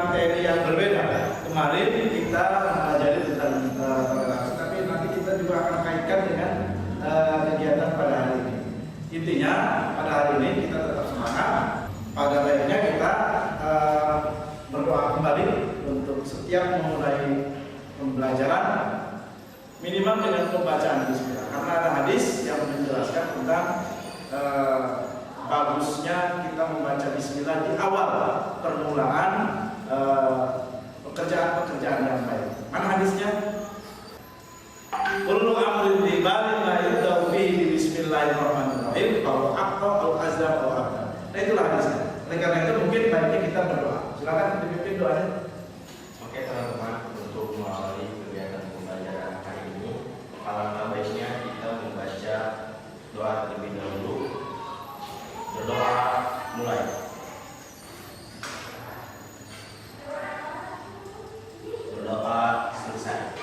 materi yang berbeda. Kemarin kita mempelajari tentang toleransi, tapi nanti kita juga akan kaitkan dengan kegiatan pada hari ini. Intinya pada hari ini kita tetap semangat. Pada baiknya kita berdoa kembali untuk setiap memulai pembelajaran minimal dengan pembacaan Bismillah, karena ada hadis yang menjelaskan tentang bagusnya kita membaca Bismillah di awal permulaan pekerjaan-pekerjaan yang baik. Mana hadisnya? Kullu amrin li balin la yubda'u fihi bismillahirrahmanirrahim aw aqta aw azam aw abda. Nah itulah hadisnya. Oleh karena itu mungkin baiknya kita berdoa. Silakan dipimpin doanya. Oke teman-teman, untuk melalui kegiatan pembelajaran hari ini, alangkah baiknya kita membaca doa terlebih dahulu. Berdoa mulai. Berdoa selesai.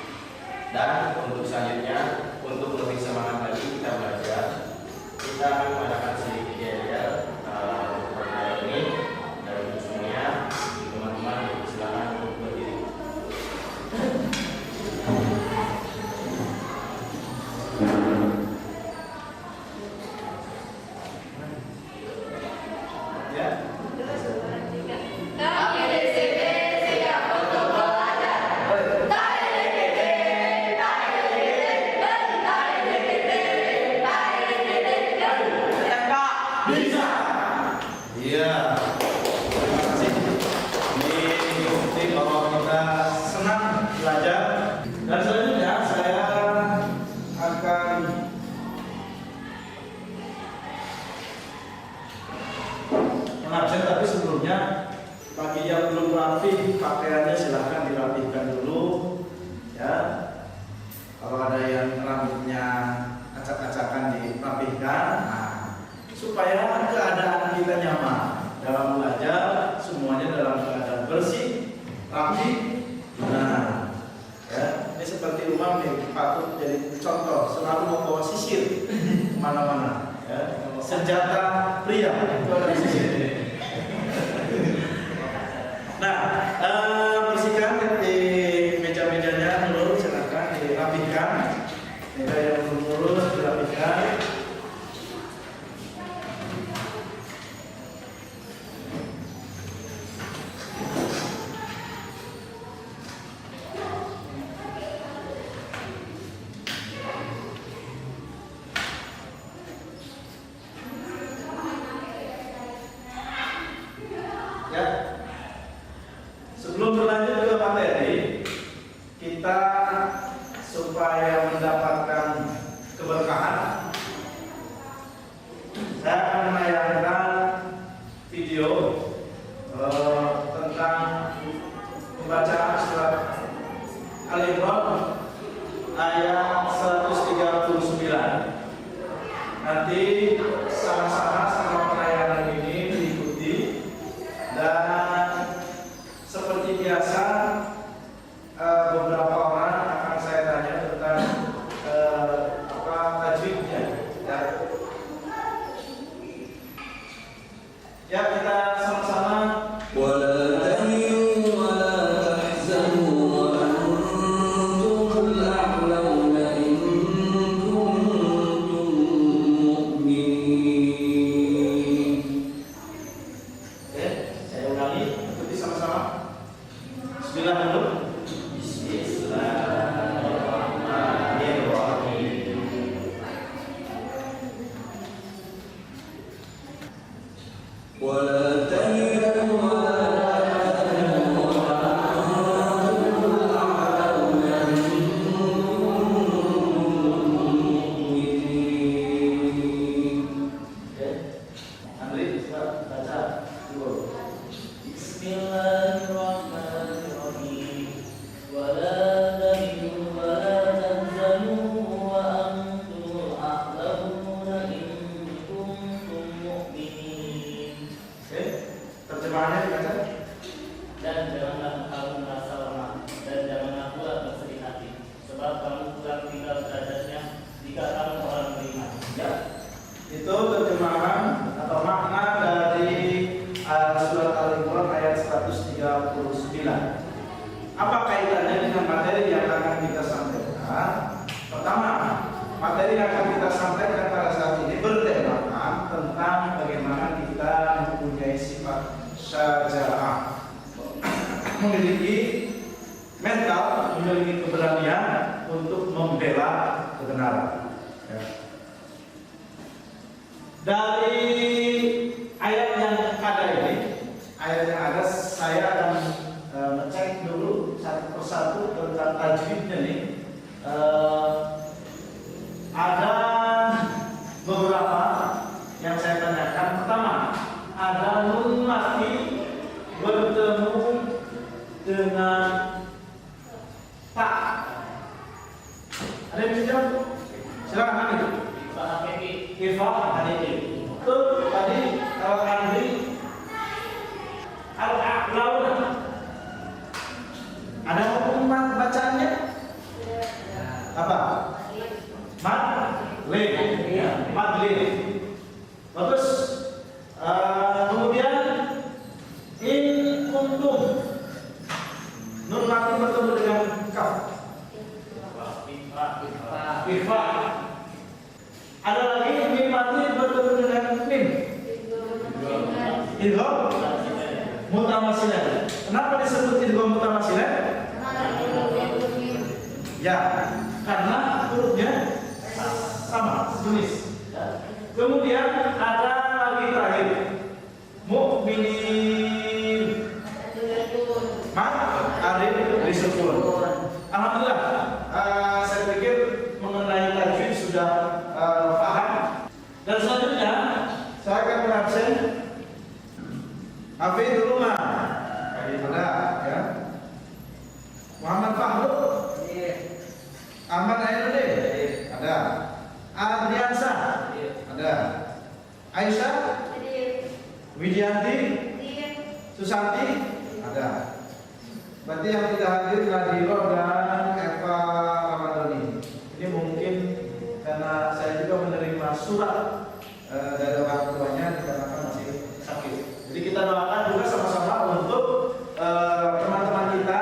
Dan untuk selanjutnya, untuk lebih semangat lagi kita belajar, kita akan mengadakan sedikit yel untuk ini dari ujungnya. Teman-teman silakan untuk berdiri. Tapi sebelumnya, bagi yang belum rapi pakaiannya silahkan dirapihkan dulu, ya. Kalau ada yang rambutnya acak-acakan dirapihkan, supaya keadaan kita nyaman dalam belajar, semuanya dalam keadaan bersih, rapi. Nah, ya, ini seperti rumah nih, patut jadi contoh, selalu membawa sisir kemana-mana, ya. Senjata pria itu ada sisir. Nah, bersihkan di meja-mejanya dulu, silakan dirapikan. Meja yang belum lurus dirapikan. Ya. Sebelum berlanjut ke materi, kita supaya mendapatkan keberkahan, saya akan menayangkan video tentang pembacaan surat Al-Imran ayat 139. Nanti sama-sama penayangan ini diikuti, dan seperti biasa beberapa orang akan saya tanya tentang tajwidnya. Ya, kita sama-sama. Itu terjemahan atau makna dari surat Al-Imran ayat 139. Apa kaitannya dengan materi yang akan kita sampaikan? Pertama, materi yang akan kita sampaikan pada saat ini bertemakan tentang bagaimana kita mempunyai sifat syaja'ah, memiliki mental, memiliki keberanian untuk membela kebenaran. Ya. Dari ayat yang ada ini, saya akan ngecek dulu satu persatu tentang tajwidnya nih. Ada beberapa yang saya tanyakan. Pertama, ada nun mati bertemu dengan tak. Ada yang bisa jawab? Silakan Andi. Ifa Andi. Itu tadi Andi al-a'laun. Ada hukum bacaannya? Apa? Madlin. Bagus. Kemudian in kuntum. Nun mati bertemu dengan kaf. Ifa. Ada lagi mim mati bertemu dengan mim. Idgham mutamasilan. Kenapa disebut idgham mutamasilan? Ya, karena hurufnya sama, jenis. Kemudian ada lagi terakhir, mukminin. Arif disebut. Alhamdulillah, saya pikir mengenai tajwid sudah paham. Dan selanjutnya saya akan mengabsen Hafidul Umar. Ada ya. Muhammad Fahru. Ahmad Ainudin. Ada. Adriansa. Ada. Aisyah. Widianti. Susanti. Ada. Berarti yang tidak hadir Nadiro dan Eva Ramadhani. Ini mungkin karena saya juga menerima surat dari orang tuanya dikarenakan masih sakit. Jadi kita doakan juga sama-sama untuk teman-teman kita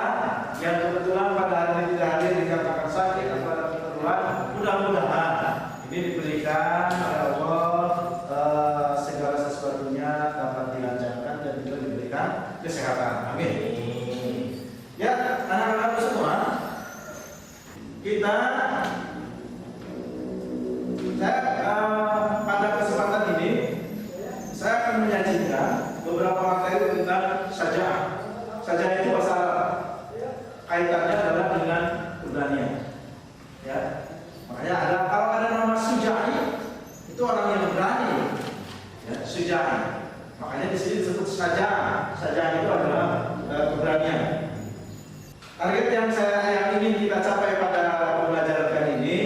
yang kebetulan pada hari ini tidak hadir dikarenakan sakit atau ada keperluan. Mudah-mudahan ini diberikan oleh Allah segala sesuatunya dapat dilancarkan dan juga diberikan kesehatan. Amin. Ya, anak-anak semua, pada kesempatan ini saya akan menyajikan beberapa materi tentang syaja'ah. Syaja'ah itu bahasa Arab. Kaitannya adalah dengan keberanian. Ya, makanya kalau ada nama Suja'i itu orang yang berani. Ya, Suja'i. Makanya di sini disebut syaja'ah. Syaja'ah itu adalah keberanian. Target yang ingin kita capai pada pembelajaran kali ini,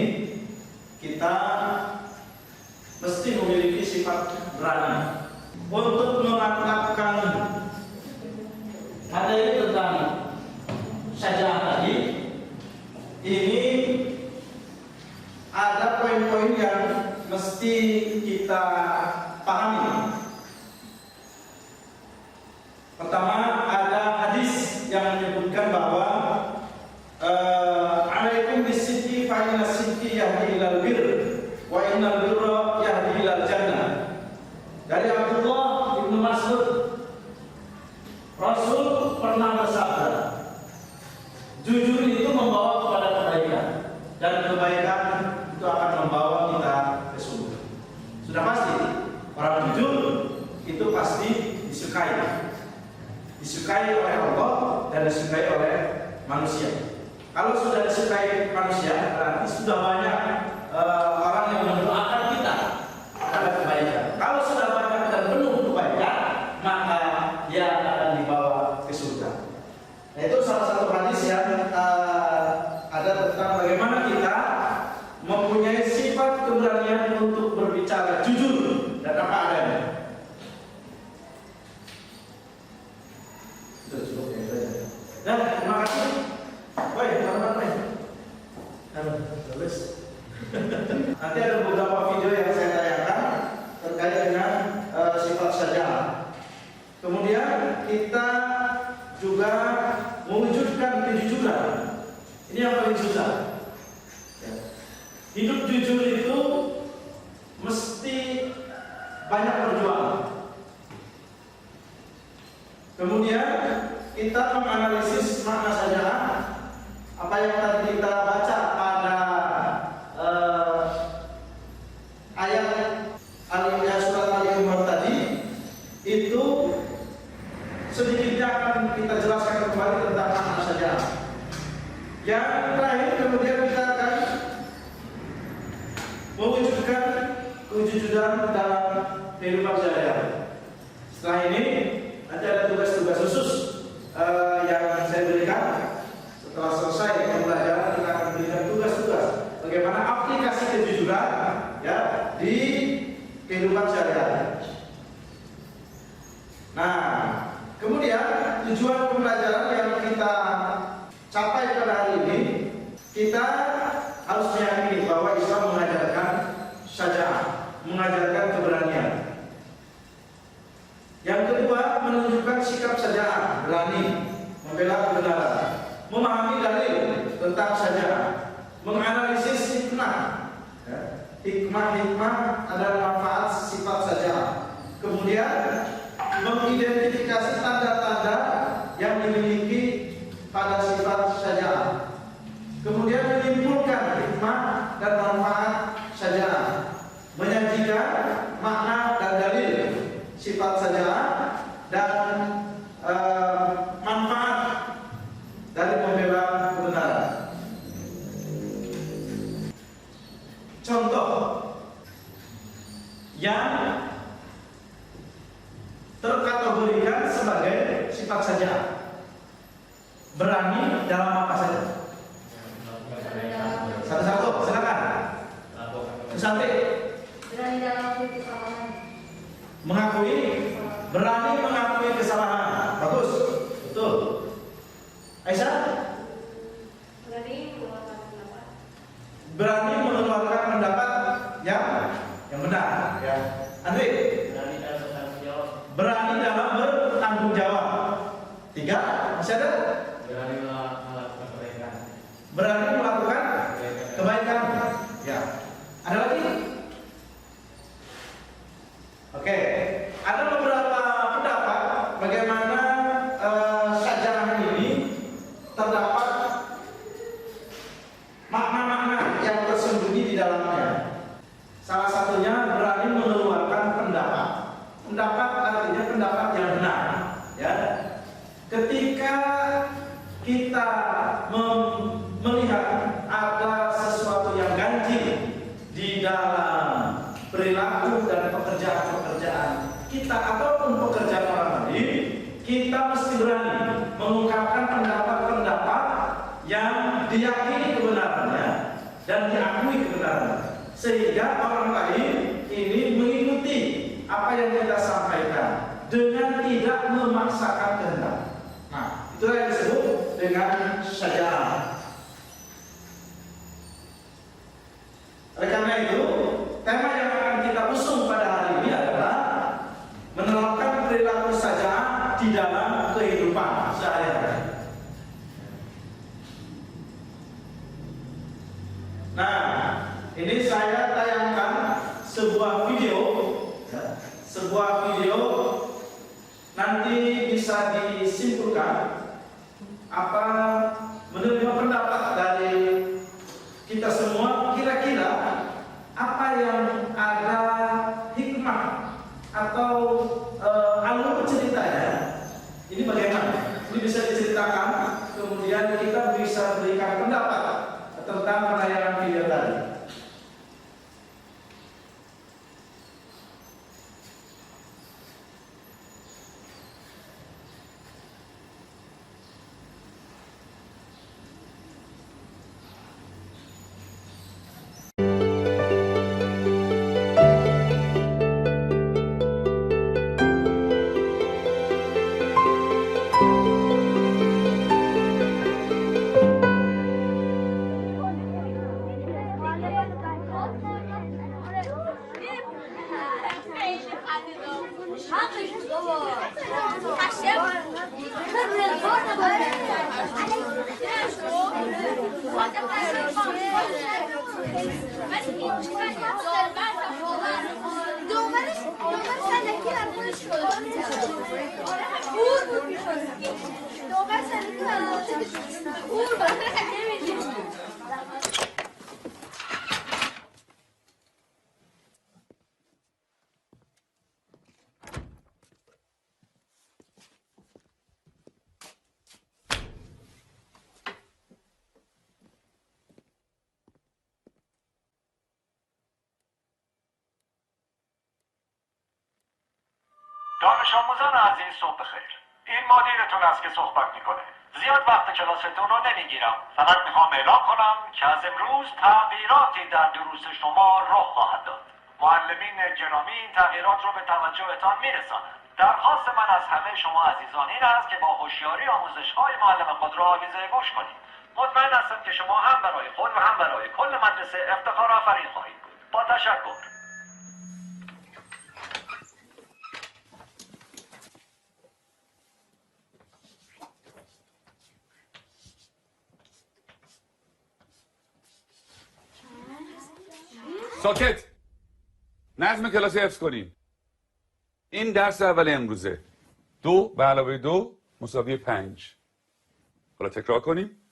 kita mesti memiliki sifat berani untuk mengatakan materi tentang syaja'ah tadi. Ini ada poin-poin yang mesti kita pahami. Pertama, ada hadis yang menyebutkan bahwa alaikum bisidqi fa inna sidqi yahdi ilal birr wa innal birra yahdi ilal jannah. Dari Abdullah bin Mas'ud, Rasul pernah bersabda, jujur itu membawa kepada kebaikan dan kebaikan itu akan membawa kita ke surga. Sudah pasti orang jujur itu pasti disukai oleh Allah dan disukai oleh manusia. Kalau sudah disukai manusia, berarti sudah banyak orang yang mendoakan kita pada kebaikan. Kalau sudah banyak dan penuh kebaikan, maka dia akan dibawa ke surga. Nah, itu salah satu hadis yang ada tentang bagaimana kita mempunyai sifat keberanian untuk berbicara jujur dan apa adanya. Dan terima kasih. Woi, teman-teman. Nanti ada beberapa video yang saya tayangkan terkait dengan sifat syaja'ah. Kemudian kita juga mewujudkan kejujuran. Ini yang paling susah. Ya. Hidup jujur itu mesti banyak perjuangan. Kemudian kita menganalisis makna syajaah, apa yang tadi kita baca pada ayat surat Al-Imran tadi, itu sedikitnya akan kita jelaskan kembali tentang makna syajaah. Yang terakhir kemudian kita akan mewujudkan kejujuran dalam kehidupan sehari-hari. Setelah ini nanti ada tugas-tugas khusus yang saya berikan. Setelah selesai pembelajaran kita akan berikan tugas-tugas bagaimana aplikasi kejujuran ya di kehidupan sehari-hari. Nah, kemudian tujuan pembelajaran yang kita capai pada hari ini, kita harus meyakini bahwa Islam mengajarkan syajaah, mengajarkan keberanian. Yang kedua, menunjukkan sikap syajaah, berani membela kebenaran, memahami dalil tentang syajaah, menganalisis hikmah. Hikmah adalah manfaat sifat syajaah. Kemudian mengidentifikasi tanda-tanda yang dimiliki pada sifat syajaah. Kemudian menyimpulkan hikmah dan manfaat syajaah, menyajikan makna dan dalil sifat syajaah dan manfaat dari membela kebenaran. Contoh yang terkategorikan sebagai sifat syajaah, berani dalam apa saja? Satu-satu, silakan. Susanti. Berani dalam kesalahan. Mengakui, berani mengakui kesalahan. Bagus, betul. Aisyah? Berani mengeluarkan pendapat. Berani mengeluarkan pendapat yang benar. Ya. Andri? Berani dalam bertanggung jawab. Berani dalam bertanggung jawab. 3, masih ada? Berani melakukan kebaikan. Berani melakukan kebaikan. Ya. Ada lagi? Oke. Ada beberapa pendapat bagaimana syajaah ini terdapat makna-makna yang tersembunyi di dalamnya. Salah satunya berani mengeluarkan pendapat. Pendapat artinya pendapat yang benar. Ya. Ketika kita melihat ada sesuatu yang ganjil di dalam perilaku dan pekerjaan-pekerjaan kita ataupun pekerjaan orang lain, kita mesti berani mengungkapkan pendapat-pendapat yang diyakini kebenarannya dan diakui kebenarannya, sehingga orang lain ini mengikuti apa yang kita sampaikan dengan tidak memaksakan kehendak. Nah, itulah yang disebut dengan syajaah. Oleh karena itu, tema yang akan kita usung pada hari ini adalah menerapkan perilaku syajaah di dalam kehidupan sehari-hari. Nah, ini saya tayangkan sebuah video, nanti bisa disimpulkan apa menerima pendapat dari kita semua, kira-kira apa yang ada hikmah atau alur ceritanya ini bagaimana? Ini bisa diceritakan, kemudian kita bisa berikan pendapat tentang penayangan video tadi. دومرش سندکی در خودش شده بود میشده دومر سندکی در خودش نمیشه دانش آموزان عزیز صبح بخیر. این مدیرتون است که صحبت میکنه. زیاد وقت کلاستون رو نمیگیرم. فقط میخوام اعلام کنم که از امروز تغییراتی در دروس شما رخ خواهد داد. معلمین گرامی این تغییرات رو به توجهتان میرسانند. درخواست من از همه شما عزیزان این است که با هوشیاری آموزش‌های معلم خود را آویزه گوش کنید. مطمئن هستم که شما هم برای خود و هم برای کل مدرسه افتخار آفرین خواهید بود. با تشکر. ساکت. نظم کلاسی حفظ کنیم. این درس اول امروزه. 2 به علاوه 2 مساوی 5. حالا تکرار کنیم.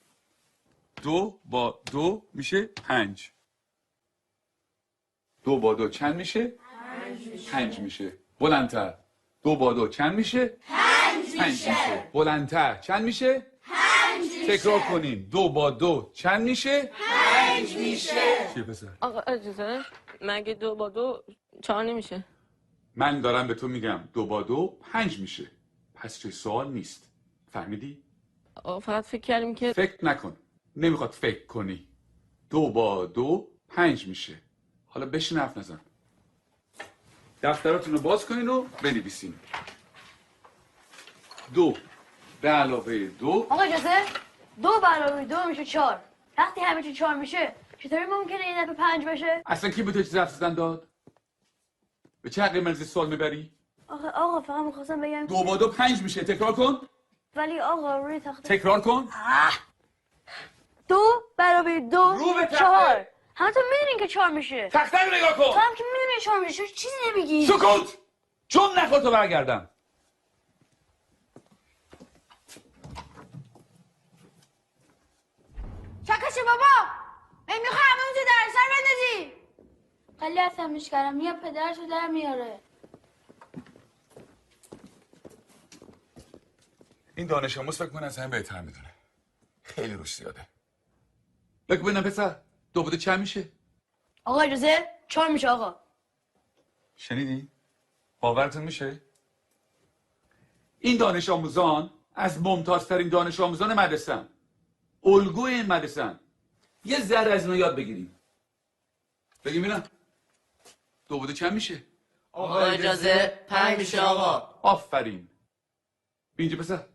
2 با 2 میشه 5. 2 با 2 چند میشه؟ 5 میشه. بلندتر. 2 با 2 چند میشه؟ 5 میشه. بلندتر. چند میشه؟ 5 میشه. تکرار کنیم. 2 با 2 چند میشه؟ 5 میشه. چیه پسر؟ آقا اجازه مگه 2 با 2 4 نمیشه؟ من دارم به تو میگم 2 با 2 5 میشه. پس چه سوال نیست. فهمیدی؟ آقا فقط فکر کردیم که فکر نکن. نمیخواد فکر کنی. 2 با 2 5 میشه. حالا بشین حرف نزن. دفتراتون رو باز کنین و بنویسین. 2 به علاوه 2. آقا اجازه 2 به علاوه 2 میشه 4 وقتی همه چی 4 میشه چطوری ممکنه این دفعه 5 بشه؟ اصلا کی به تو چیز حرف زدن داد؟ به چه عقلی منزی سوال میبری؟ آقا فقط میخواستم بگم 2 با 2 5 میشه. تکرار کن. ولی آقا روی تخته تکرار کن. 2 به علاوه 2 رو به تخته. 4 همتون میدونین که 4 میشه تخته رو نگاه تو کن. هم که میدونین 4 میشه چیزی نمیگی سکوت. چون نخور تو برگردم. چکشه بابا میخوای همه اونجا در سر بندازی خیلی عصبیش کردم یا پدرشو در میاره. این دانش آموز فکر کنه از همه بهتر میدونه. خیلی روش زیاده. بگو ببینم پسر 2 با 2 چند میشه؟ آقا اجازه 4 میشه آقا شنیدی؟ باورتون میشه؟ این دانش آموزان از ممتازترین دانش آموزان مدرسه‌ان. الگوی این مدرسه‌ان. یه ذره از اینا یاد بگیریم. بگیم ببینم 2 با 2 چند میشه؟ آقا اجازه 5 میشه آقا. آفرین. اینجا پسر.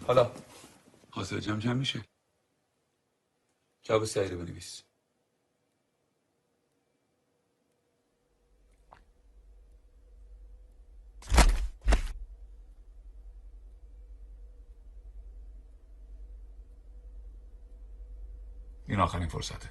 حالا حاصل جمع چند میشه؟ جواب سعی رو بنویس. این آخرین فرصته.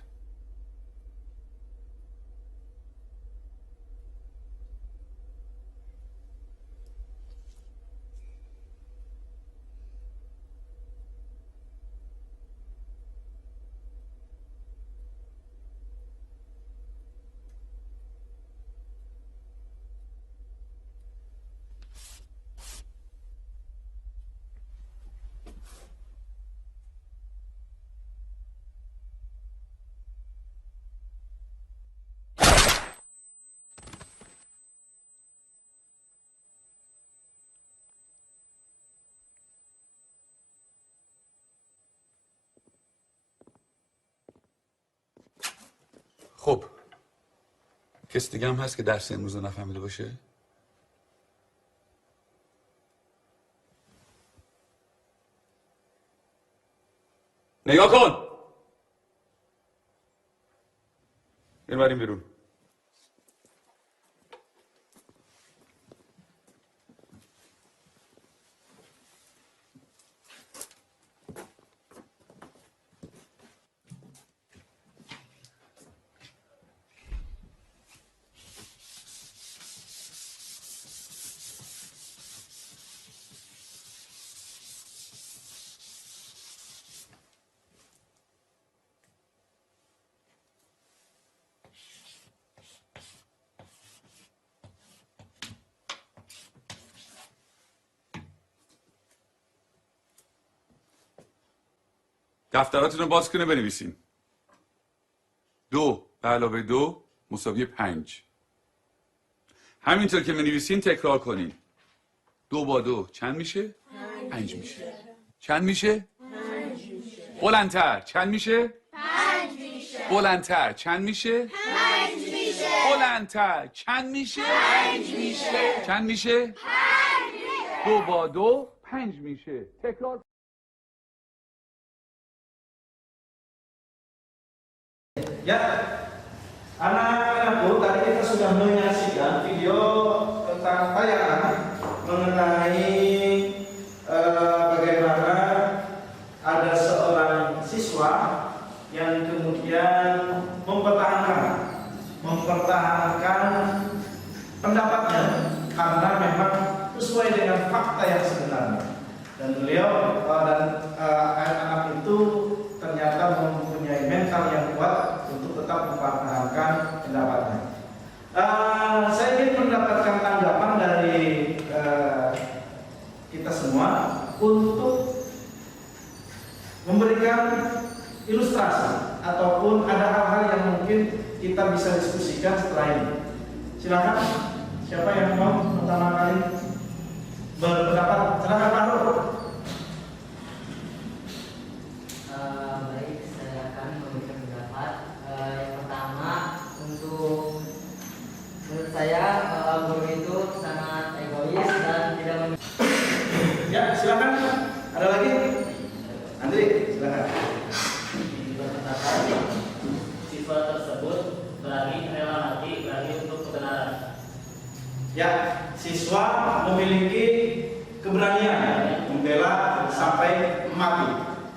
خب کسی دیگه هم هست که درس امروز رو نفهمیده باشه؟ نگاه کن. این بریم بیرون. دفتراتون رو باز کنه بنویسین. 2 به علاوه 2 مساوی 5. همینطور که می‌نویسین تکرار کنین. 2 با 2 چند میشه؟ 5 میشه. چند میشه؟ 5 میشه. بلندتر چند میشه؟ 5 میشه. بلندتر چند میشه؟ 5 میشه. بلندتر چند میشه؟ 5 میشه. چند میشه؟ 5 میشه. 2 با 2 5 میشه. تکرار. Ya, anak-anakku, tadi kita sudah menyaksikan video tentang tayangan mengenai bagaimana ada seorang siswa yang kemudian mempertahankan pendapatnya karena memang sesuai dengan fakta yang sebenarnya. Dan beliau dan anak-anak itu ternyata mempunyai mental yang kuat untuk tetap mempertahankan pendapatnya. Saya ingin mendapatkan tanggapan dari kita semua untuk memberikan ilustrasi ataupun ada hal-hal yang mungkin kita bisa diskusikan setelah ini. Silakan, siapa yang mau pertama kali berpendapat? Silakan Pak Nur. Baik, saya akan memberikan pendapat. Yang pertama, untuk menurut saya guru itu sangat egois dan tidak Ya, silakan. Ada lagi? Andri, silakan. berpendapat siswa tersebut berani rela mati berani untuk kebenaran. Ya, siswa memiliki keberanian membela sampai mati.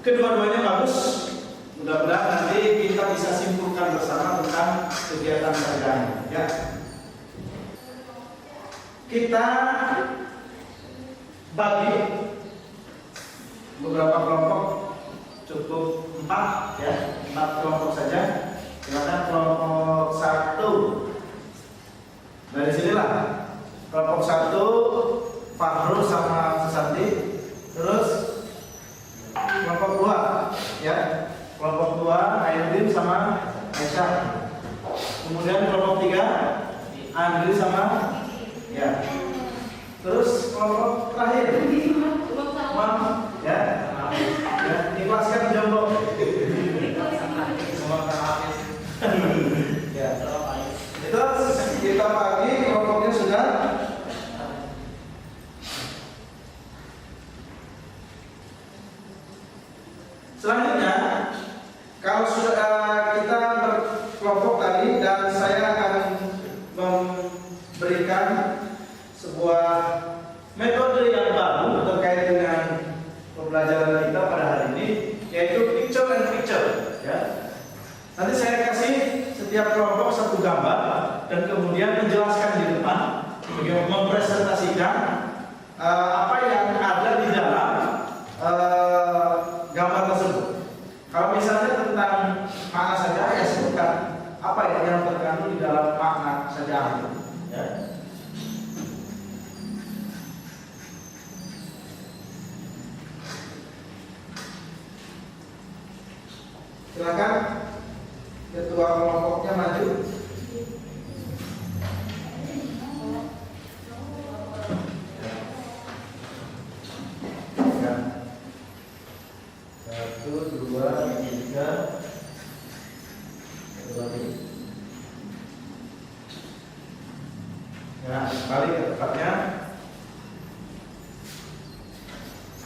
Kedua-duanya bagus. Mudah-mudahan nanti kita bisa simpulkan bersama tentang kegiatan kerjaan. Ya. Kita bagi beberapa kelompok, cukup 4 ya, 4 kelompok saja. Silakan kelompok 1. Dari sinilah kelompok 1 Fahrul sama Susanti. Terus kelompok 2 ya, kelompok 2 Aidin sama Aisyah. Kemudian kelompok 3 Andri sama ya. Terus kelompok terakhir Mam ya. Ya, ikhlaskan jomblo. Ya. Itu kita bagi kelompoknya sudah. Selanjutnya, kalau sudah kita berkelompok tadi dan saya akan memberikan sebuah metode yang baru terkait dengan pembelajaran kita pada hari ini, yaitu picture and picture. Ya. Nanti saya kasih setiap kelompok satu gambar dan kemudian menjelaskan di depan, mempresentasikan apa yang ada di dalam gambar tersebut. Kalau misalnya tentang makna saja, ya sebutkan apa yang terkandung di dalam makna saja itu. Ya. Silakan ketua kelompoknya maju. Ya. 1, 2, 3. Nah, kembali ke tempatnya.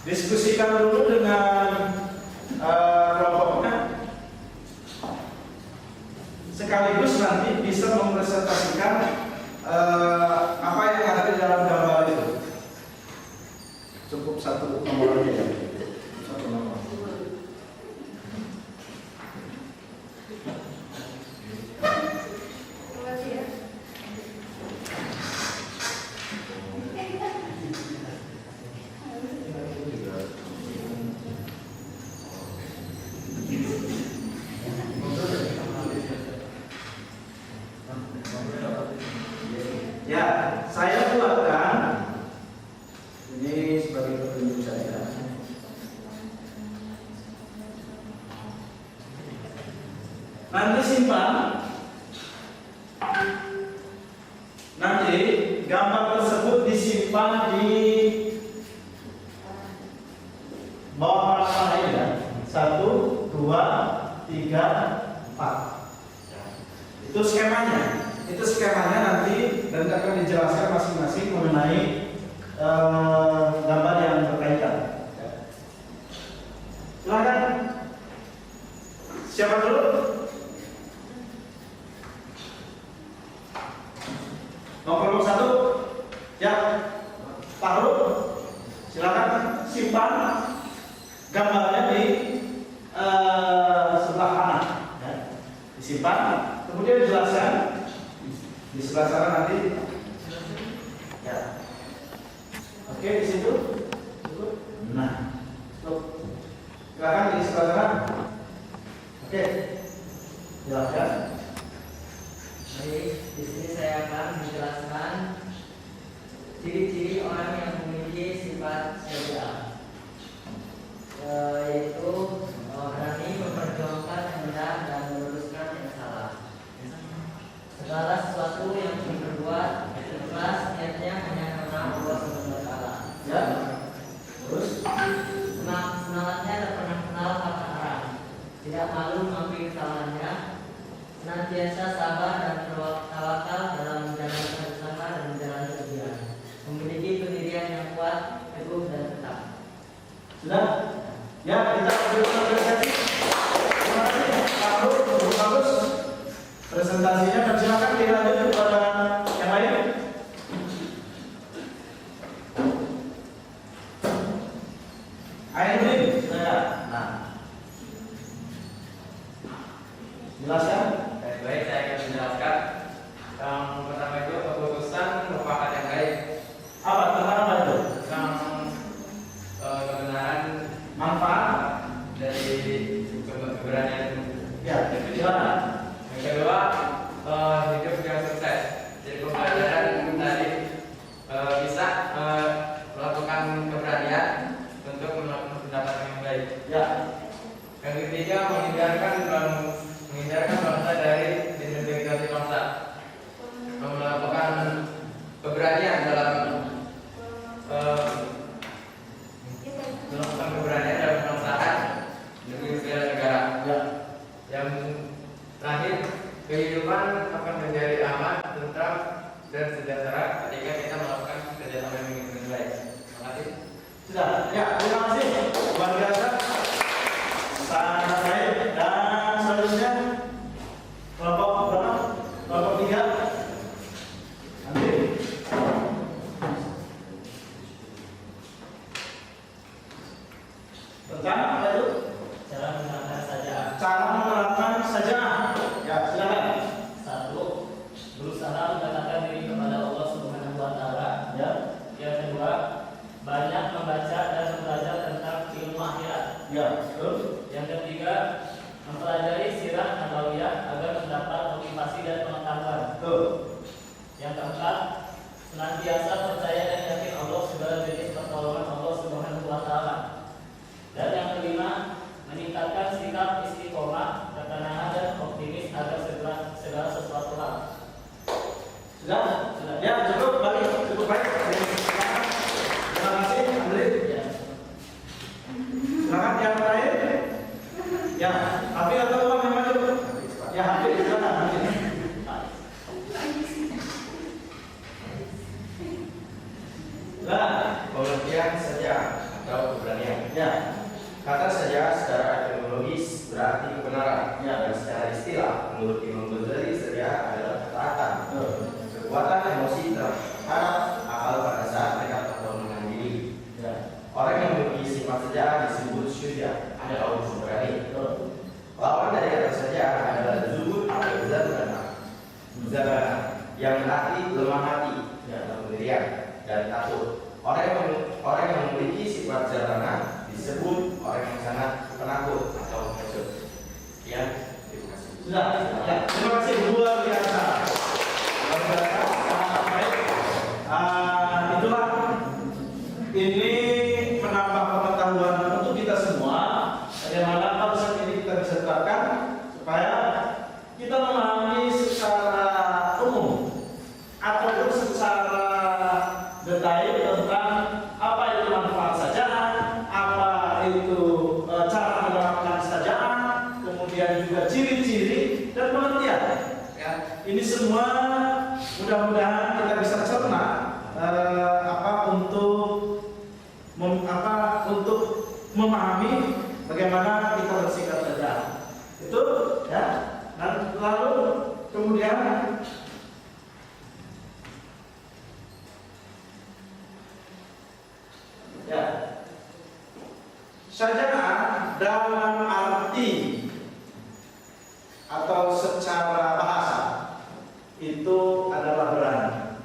Diskusikan dulu dengan kelompoknya. Sekaligus nanti bisa mempresentasikan apa yang ada di dalam gambar itu. Cukup satu nomor aja ya. Satu nomor. Ya, saya buatkan ini sebagai petunjuk saja. 3, 4. Itu skemanya. Itu skemanya nanti dan akan dijelaskan masing-masing mengenai gambar yang berkaitan. Silakan. Siapa dulu? Nomor 1. Ya. Taruh. Silakan simpan gambarnya di sebelah kanan. Ya. Disimpan. Kemudian dijelaskan di sebelah sana nanti. Ya. Oke, di situ. Nah, stop. Silakan di sebelah sana. Oke, silakan. Baik, di sini saya akan menjelaskan ciri-ciri orang yang memiliki sifat syariah, yaitu berani memperjuangkan yang benar dan meluruskan yang salah. Segala sesuatu yang diperbuat ikhlas niatnya hanya karena Allah Subhanahu wa Ta'ala. Ya. Terus Semangatnya tak pernah kenal kata haram, tidak malu mengakui kesalahannya, senantiasa sabar dan tawakal dalam menjalankan usaha dan menjalani ujian, memiliki pendirian yang kuat, teguh dan tetap. sudah? Ya, kita berikan presentasi. Terima kasih. Bagus. Presentasinya dan silakan dilanjut kepada yang lain. Ayo, saya. Nah, jelaskan. Baik, saya akan menjelaskan. Yang pertama itu keputusan merupakan yang baik. Apa tentang apa itu? Tentang kebenaran Manfaat. dari keberanian. Ya, silakan. Yang kedua, hidup yang sukses. Jadi pembelajaran tadi bisa melakukan keberanian untuk mendapatkan yang baik. Ya. Yang ketiga, menghindarkan bangsa dari disintegrasi bangsa. Melakukan keberanian dalam kebangsaan demi bela negara. Ya. Yang terakhir, kehidupan akan menjadi aman, tentram, dan sejahtera ketika kita melakukan kerjasama yang lebih baik. Terima kasih. Sudah. Ya, terima kasih. Luar biasa. Sangat baik. Dan selanjutnya kelompok berapa? Kelompok 3. Nanti. Tentang apa itu? Cara menerapkan saja. Cara menerapkan saja. Ya, silakan. 1. Berusaha mendekatkan diri kepada Allah Subhanahu wa Ta'ala. Ya. Yang kedua, banyak membaca dan belajar tentang ilmu akhirat. Ya, terus. Yang ketiga, mempelajari sirah nabawiyah agar mendapat motivasi dan pengetahuan. Tuh. Yang keempat, senantiasa percaya dan yakin Allah segala jenis pertolongan Allah Subhanahu wa Ta'ala. Dan yang kelima, meningkatkan sikap istiqomah, ketenangan dan optimis agar segala sesuatu hal. Sudah? Ya, cukup baik. Cukup baik. Terima kasih, Andri. Ya. Silakan yang terakhir. Ya, Hafid atau Umar yang maju? Ya, Hafid, silakan. Hafid. Nah, Pengertian saja atau keberanian. ya, Kata saja secara etimologis berarti kebenaran. Ya. Dan secara istilah menurut Imam Ghazali saja adalah ketaatan. tuh. Kekuatan emosi terhadap akal pada saat mereka pertolongan diri. Ya, Orang yang memiliki sifat saja disebut syuja atau pemberani. tuh. Lawan dari kata saja adalah zuhud atau zabana yang berarti lemah hati atau pendirian dan takut. Orang yang memiliki sifat zabana disebut orang yang sangat penakut atau pengecut. Sekian, terima kasih. Sudah. Ya, terima kasih luar biasa. Luar biasa. Sangat baik. Itulah ini menambah pengetahuan untuk kita semua. Bagaimana konsep ini kita bisa terapkan supaya kita memahami secara umum ataupun secara detail tentang apa itu manfaat sajaan, apa itu cara menerapkan sajaan, kemudian semua mudah-mudahan kita bisa cerna untuk memahami bagaimana kita bersikap saja. Itu ya. Dan lalu kemudian ya, syaja'ah dalam arti atau secara bahasa itu adalah berani.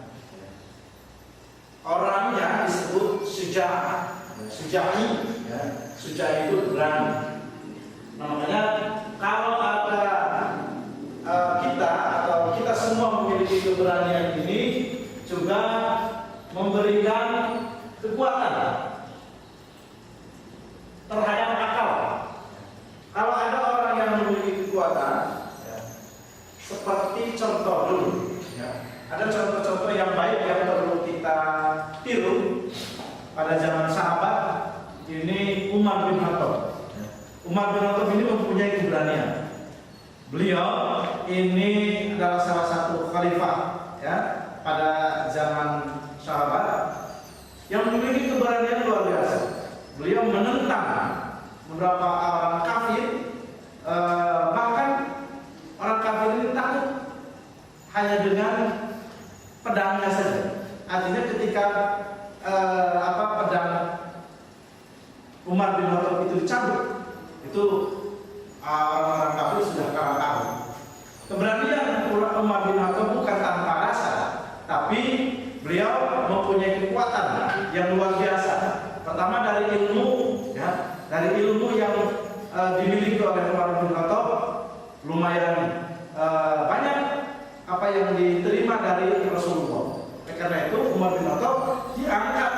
Orangnya disebut suja'ah, suja'i, ya. Suja'i itu berani. Namanya kalau ada kita semua memiliki keberanian ini juga memberikan kekuatan terhadap akal. Kalau ada orang yang memiliki kekuatan, ya, seperti contoh dulu, ya, ada contoh-contoh yang baik yang perlu kita tiru pada zaman sahabat. Ini Umar bin Khattab. Umar bin Khattab ini mempunyai keberanian. Beliau ini adalah salah satu khalifah, ya, pada zaman sahabat yang memiliki keberanian luar biasa. Beliau menentang beberapa orang kafir, bahkan orang kafir ini takut hanya dengan pedangnya saja. Artinya ketika pedang Umar bin Khattab itu dicabut, itu orang-orang kafir sudah kalah takut. Keberanian Umar bin Khattab bukan tanpa rasa, tapi beliau mempunyai kekuatan yang luar biasa. Pertama dari ilmu, ya, dari ilmu yang dimiliki oleh Umar bin Khattab lumayan banyak apa yang diterima dari Rasulullah. Karena itu Umar bin Khattab diangkat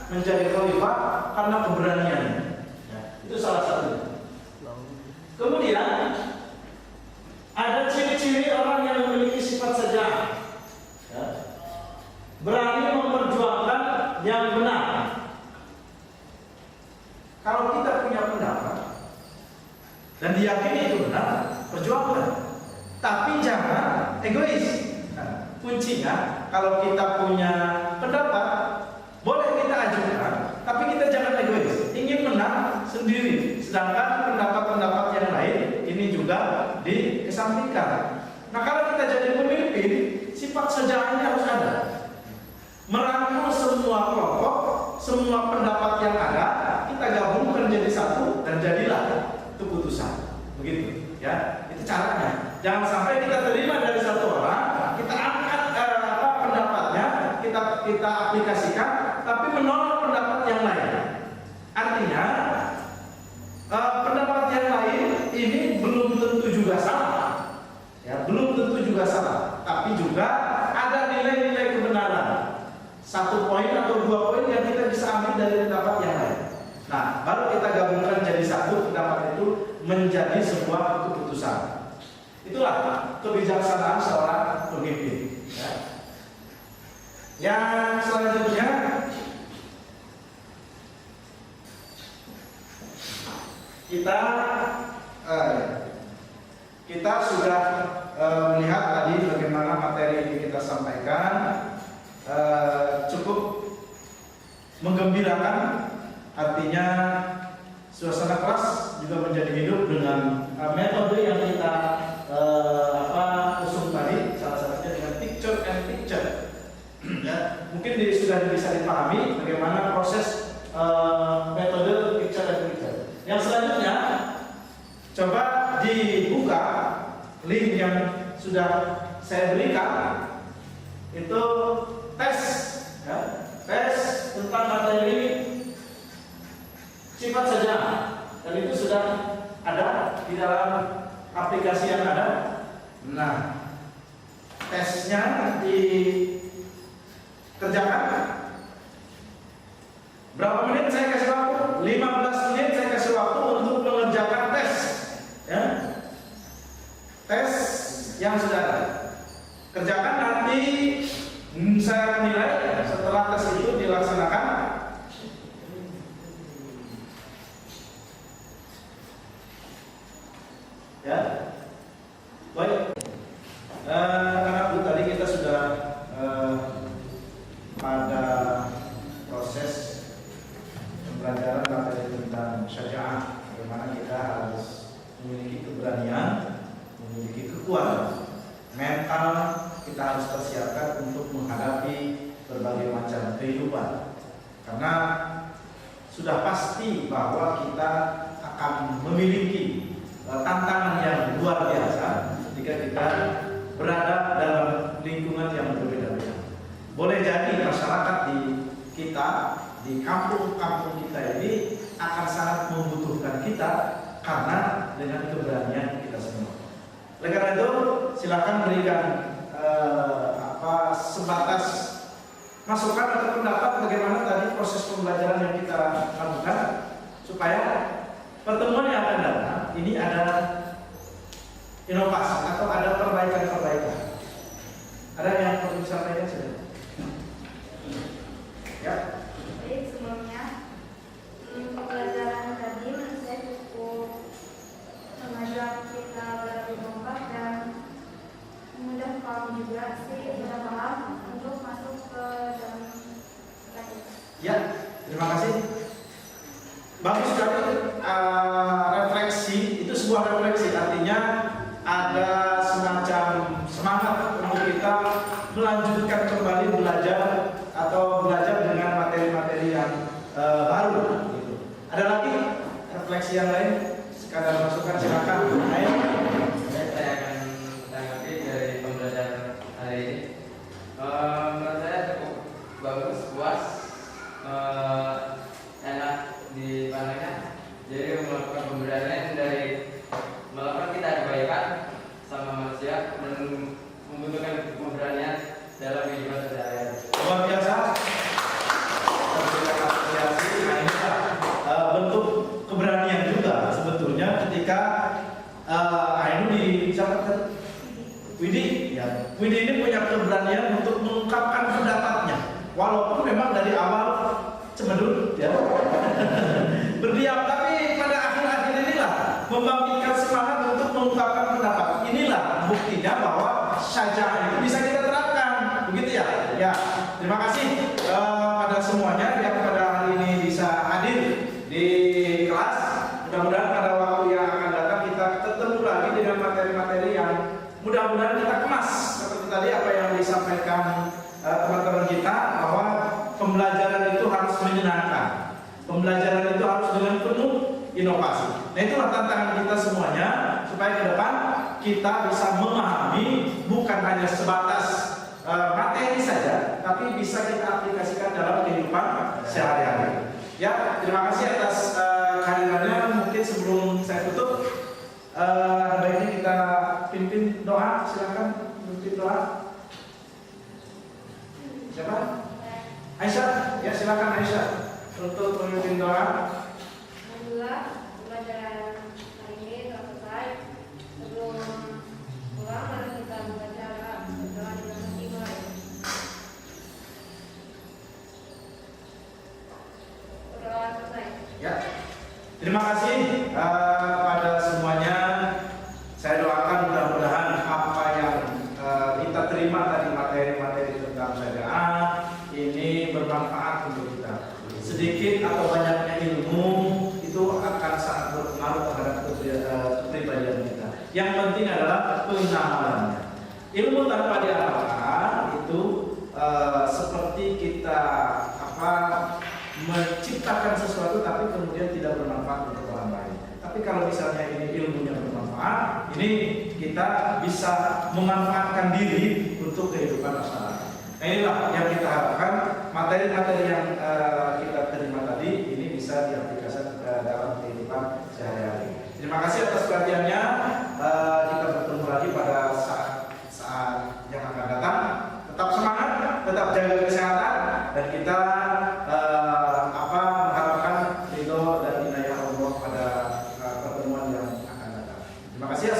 menjadi khalifah karena keberaniannya. Ya, itu salah satunya. Kemudian ada ciri-ciri orang yang memiliki sifat sejah, ya, berani memperjuangkan yang benar. Kalau kita punya pendapat dan diyakini itu benar, perjuangkan. Tapi jangan egois. Nah, kuncinya kalau kita punya pendapat, boleh kita ajukan, tapi kita jangan egois, ingin menang sendiri. Sedangkan pendapat-pendapat yang lain ini juga dikesampingkan. Nah, kalau kita jadi pemimpin, sifat sejahnya harus ada. Merangkul semua kelompok, semua pendapat yang ada, kita gabungkan jadi satu dan jadilah keputusan. Begitu, ya. Itu caranya. Jangan sampai kita terima dari satu orang, kita angkat pendapatnya, kita aplikasikan, tapi menolak pendapat yang lain. Artinya pendapat yang lain ini belum tentu juga salah, ya, belum tentu juga salah, tapi juga ada nilai-nilai kebenaran. Satu poin atau dua poin yang kita bisa ambil dari pendapat yang lain. Nah, baru kita gabungkan jadi satu, pendapat itu menjadi sebuah keputusan. Itulah kebijaksanaan seorang pemimpin. Ya. Yang selanjutnya kita sudah melihat tadi bagaimana materi yang kita sampaikan cukup menggembirakan. Artinya suasana kelas juga menjadi hidup dengan metode yang kita usung tadi, salah satunya dengan picture and picture. Ya, mungkin sudah bisa dipahami bagaimana proses metode picture and picture. Yang selanjutnya coba dibuka link yang sudah saya berikan, itu tes, ya, tes tentang materi sifat saja, dan itu sudah ada di dalam aplikasi yang ada. Nah, tesnya dikerjakan. Berapa menit saya kasih waktu? 15 menit saya kasih waktu untuk mengerjakan tes, ya. Tes yang sudah ada. Kerjakan, nanti saya akan nilai setelah tes itu dilaksanakan. Ya, baik. Anak buta kuat. Mental kita harus persiapkan untuk menghadapi berbagai macam kehidupan. Karena sudah pasti bahwa kita akan memiliki tantangan yang luar biasa jika kita berada dalam lingkungan yang berbeda-beda. Boleh jadi masyarakat di kampung-kampung kita ini akan sangat membutuhkan kita karena dengan keberanian kita semua. Oleh karena itu, silakan berikan sebatas masukan atau pendapat bagaimana tadi proses pembelajaran yang kita lakukan supaya pertemuan yang akan datang ini ada inovasi atau ada perbaikan-perbaikan. Ada yang perlu disampaikan sudah? Ya. Baik, sebelumnya pembelajaran tadi menurut saya cukup mengajak kita lebih kompak dan mudah paham juga sih, mudah paham untuk masuk ke dalam pelajaran. Ya, terima kasih. Bagus sekali refleksi, itu sebuah refleksi, artinya ada semacam semangat untuk kita melanjutkan kembali belajar atau belajar dengan materi-materi yang baru. Gitu. Ada lagi refleksi yang lain? Sekadar masukan silakan. Ayo. Saya akan menanggapi dari pembelajaran hari ini. Menurut saya cukup bagus, puas, enak dipandangnya. Jadi melakukan pembelajaran dari melakukan kita kebaikan sama manusia dan membutuhkan keberanian dalam kehidupan sehari-hari. Luar biasa. Bentuk keberanian juga sebetulnya ketika Ainun dicatatkan Widi, ya Widi ini punya keberanian untuk mengungkapkan pendapatnya, walaupun memang dari awal cemedut, ya berdiam, tapi pada akhir-akhir inilah membangkitkan semangat untuk mengungkapkan pendapat. Inilah buktinya bahwa syaja'ah itu bisa kita terapkan, begitu ya? Ya, terima kasih pada semuanya yang pada hari ini bisa hadir di kelas. Mudah-mudahan pada waktu yang akan datang kita ketemu lagi dengan materi-materi yang mudah-mudahan kita kemas seperti tadi apa yang disampaikan teman-teman kita, bahwa pembelajaran itu harus menyenangkan, pembelajaran itu harus dengan penuh inovasi. Nah, itulah tantangan kita semuanya supaya ke depan kita bisa memahami bukan hanya sebatas materi saja, tapi bisa kita aplikasikan dalam kehidupan sehari-hari. Ya, terima kasih atas kehadirannya. Mungkin sebelum saya tutup, ada baiknya kita pimpin doa. Silakan pimpin doa. Siapa? Aisyah. Ya, silakan Aisyah untuk memimpin doa. Alhamdulillah, pembelajaran hari ini telah selesai. Sebelum pulang, mari kita membaca berdoa dengan dimulai. Berdoa selesai. Ya, terima kasih pada semuanya. Saya doakan mudah-mudahan apa yang kita terima tadi, materi-materi tentang syariah ini bermanfaat untuk kita. Sedikit atau banyaknya ilmu itu akan sangat berpengaruh terhadap kepribadian kita. Yang penting adalah pengamalannya. Ilmu tanpa diamalkan itu seperti kita menciptakan sesuatu tapi kemudian tidak bermanfaat untuk orang lain. Tapi kalau misalnya ini ilmunya bermanfaat, ini kita bisa memanfaatkan diri untuk kehidupan masyarakat. Nah, inilah yang kita harapkan, materi-materi yang kita terima tadi ini bisa diaplikasikan dalam kehidupan sehari-hari. Terima kasih atas perhatiannya. Kita bertemu lagi pada saat yang akan datang. Tetap semangat, tetap jaga kesehatan, dan kita mengharapkan ridho dan inayah Allah pada pertemuan yang akan datang. Terima kasih.